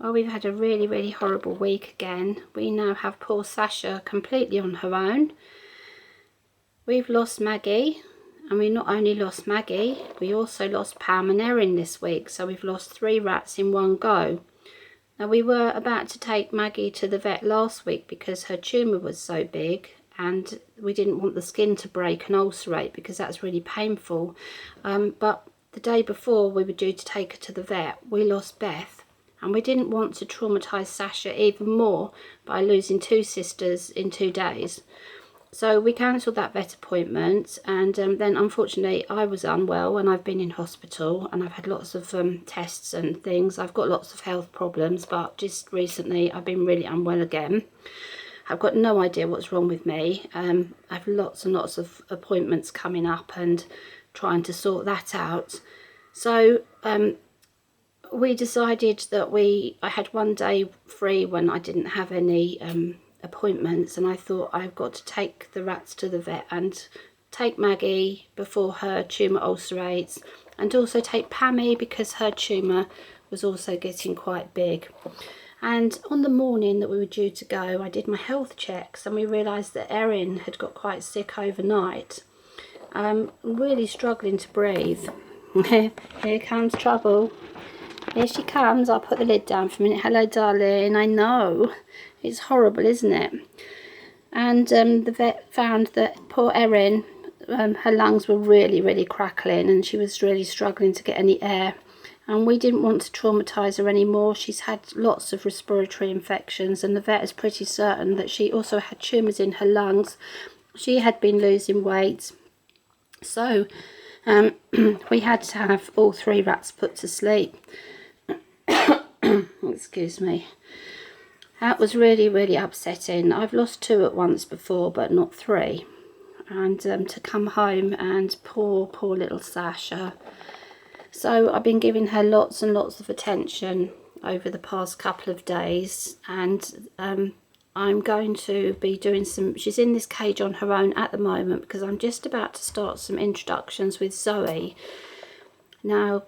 Oh, we've had a really horrible week again. We now have poor Sasha completely on her own. We've lost Maggie, and we not only lost Maggie, we also lost Pam and Erin this week. So we've lost 3 rats in one go. Now, we were about to take Maggie to the vet last week because her tumour was so big, and we didn't want the skin to break and ulcerate because that's really painful. But the day before we were due to take her to the vet, we lost Beth, and we didn't want to traumatise Sasha even more by losing 2 sisters in 2 days. So we cancelled that vet appointment, and then unfortunately I was unwell and I've been in hospital and I've had lots of tests and things. I've got lots of health problems, but just recently I've been really unwell again. I've got no idea what's wrong with me. I have lots and lots of appointments coming up and trying to sort that out. So we decided that I had one day free when I didn't have any appointments, and I thought I've got to take the rats to the vet and take Maggie before her tumour ulcerates, and also take Pammy because her tumour was also getting quite big. And on the morning that we were due to go, I did my health checks and we realised that Erin had got quite sick overnight. Really struggling to breathe. Here comes trouble. Here she comes. I'll put the lid down for a minute. Hello, darling. I know. It's horrible, isn't it? And the vet found that poor Erin, her lungs were really crackling and she was really struggling to get any air. And we didn't want to traumatise her anymore. She's had lots of respiratory infections, and the vet is pretty certain that she also had tumours in her lungs. She had been losing weight. So we had to have all 3 rats put to sleep. Excuse me. That was really upsetting. I've lost 2 at once before, but not 3. And to come home and poor little Sasha. So I've been giving her lots and lots of attention over the past couple of days, and I'm going to be doing she's in this cage on her own at the moment because I'm just about to start some introductions with Zoe. Now,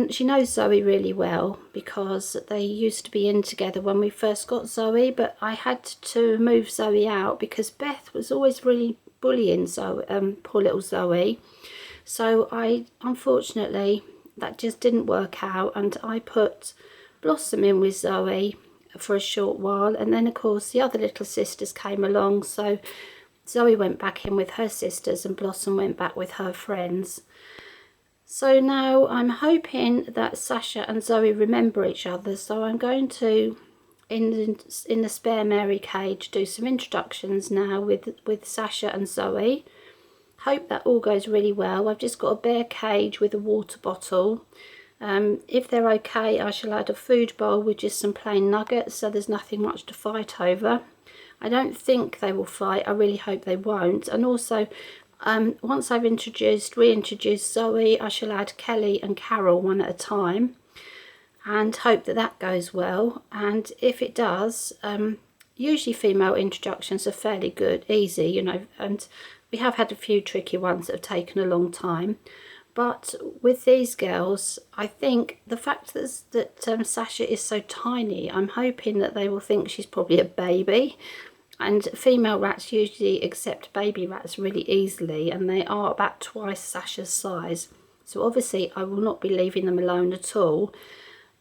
she knows Zoe really well because they used to be in together when we first got Zoe, but I had to move Zoe out because Beth was always really bullying Zoe, poor little Zoe. So unfortunately, that just didn't work out, and I put Blossom in with Zoe for a short while, and then of course the other little sisters came along, so Zoe went back in with her sisters and Blossom went back with her friends. So now I'm hoping that Sasha and Zoe remember each other, so I'm going to, in the spare Mary cage, do some introductions now with Sasha and Zoe. Hope that all goes really well. I've just got a bare cage with a water bottle. If they're okay, I shall add a food bowl with just some plain nuggets, so there's nothing much to fight over. I don't think they will fight. I really hope they won't. And also, once I've reintroduced Zoe, I shall add Kelly and Carol one at a time, and hope that goes well. And if it does, usually female introductions are fairly good, easy, you know, and we have had a few tricky ones that have taken a long time. But with these girls, I think the fact that Sasha is so tiny, I'm hoping that they will think she's probably a baby. And female rats usually accept baby rats really easily, and they are about twice Sasha's size. So obviously I will not be leaving them alone at all.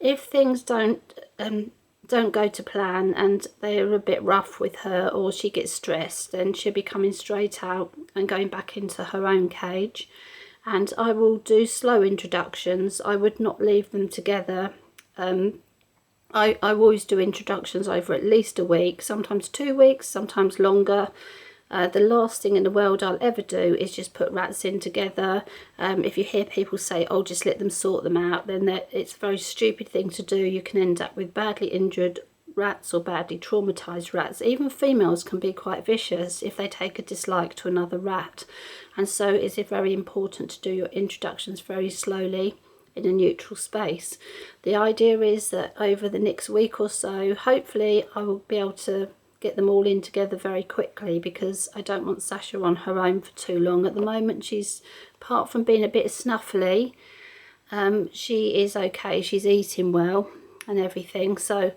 If things don't go to plan and they're a bit rough with her, or she gets stressed, then she'll be coming straight out and going back into her own cage. And I will do slow introductions. I would not leave them together. I always do introductions over at least a week, sometimes 2 weeks, sometimes longer. The last thing in the world I'll ever do is just put rats in together. If you hear people say, oh, just let them sort them out, then it's a very stupid thing to do. You can end up with badly injured rats or badly traumatized rats. Even females can be quite vicious if they take a dislike to another rat. And so it's very important to do your introductions very slowly in a neutral space. The idea is that over the next week or so, hopefully I will be able to get them all in together very quickly, because I don't want Sasha on her own for too long. At the moment, she's, apart from being a bit snuffly, she is okay. She's eating well, and everything. So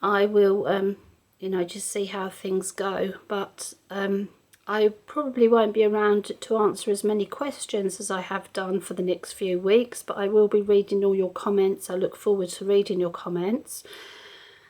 I will, you know, just see how things go. But I probably won't be around to answer as many questions as I have done for the next few weeks, but I will be reading all your comments. I look forward to reading your comments.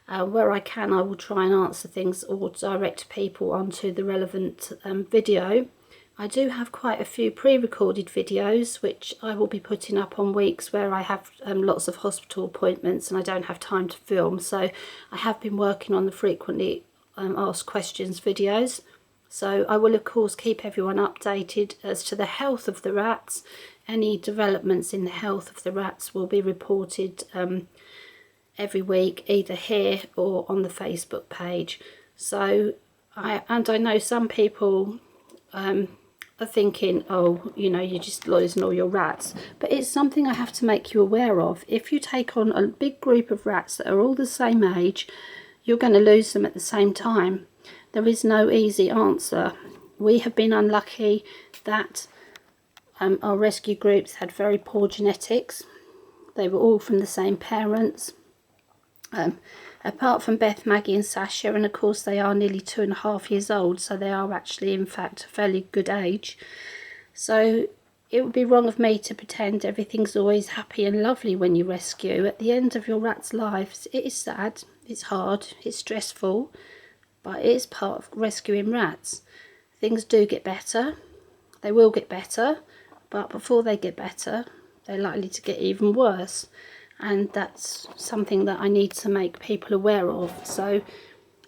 Where I can, I will try and answer things or direct people onto the relevant video. I do have quite a few pre-recorded videos which I will be putting up on weeks where I have lots of hospital appointments and I don't have time to film. So I have been working on the frequently asked questions videos. So I will of course keep everyone updated as to the health of the rats. Any developments in the health of the rats will be reported every week, either here or on the Facebook page. So I know some people are thinking, oh, you know, you're just losing all your rats, but it's something I have to make you aware of. If you take on a big group of rats that are all the same age, you're going to lose them at the same time. There is no easy answer. We have been unlucky that our rescue groups had very poor genetics. They were all from the same parents. Apart from Beth, Maggie and Sasha, and of course they are nearly 2.5 years old, so they are actually in fact a fairly good age. So it would be wrong of me to pretend everything's always happy and lovely when you rescue. At the end of your rats' lives, it is sad, it's hard, it's stressful, but it is part of rescuing rats. Things do get better, they will get better, but before they get better, they're likely to get even worse. And that's something that I need to make people aware of. So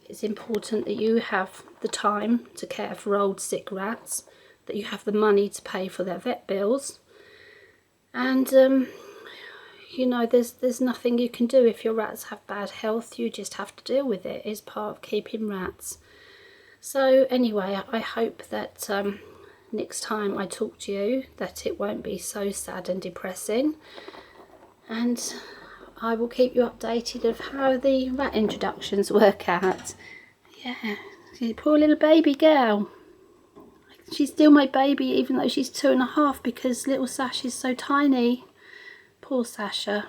it's important that you have the time to care for old sick rats, that you have the money to pay for their vet bills, and you know, there's nothing you can do if your rats have bad health. You just have to deal with it. It's part of keeping rats. So anyway, I hope that next time I talk to you that it won't be so sad and depressing, and I will keep you updated of how the rat introductions work out. Yeah, poor little baby girl. She's still my baby even though she's 2.5 because little Sasha's so tiny. Poor Sasha.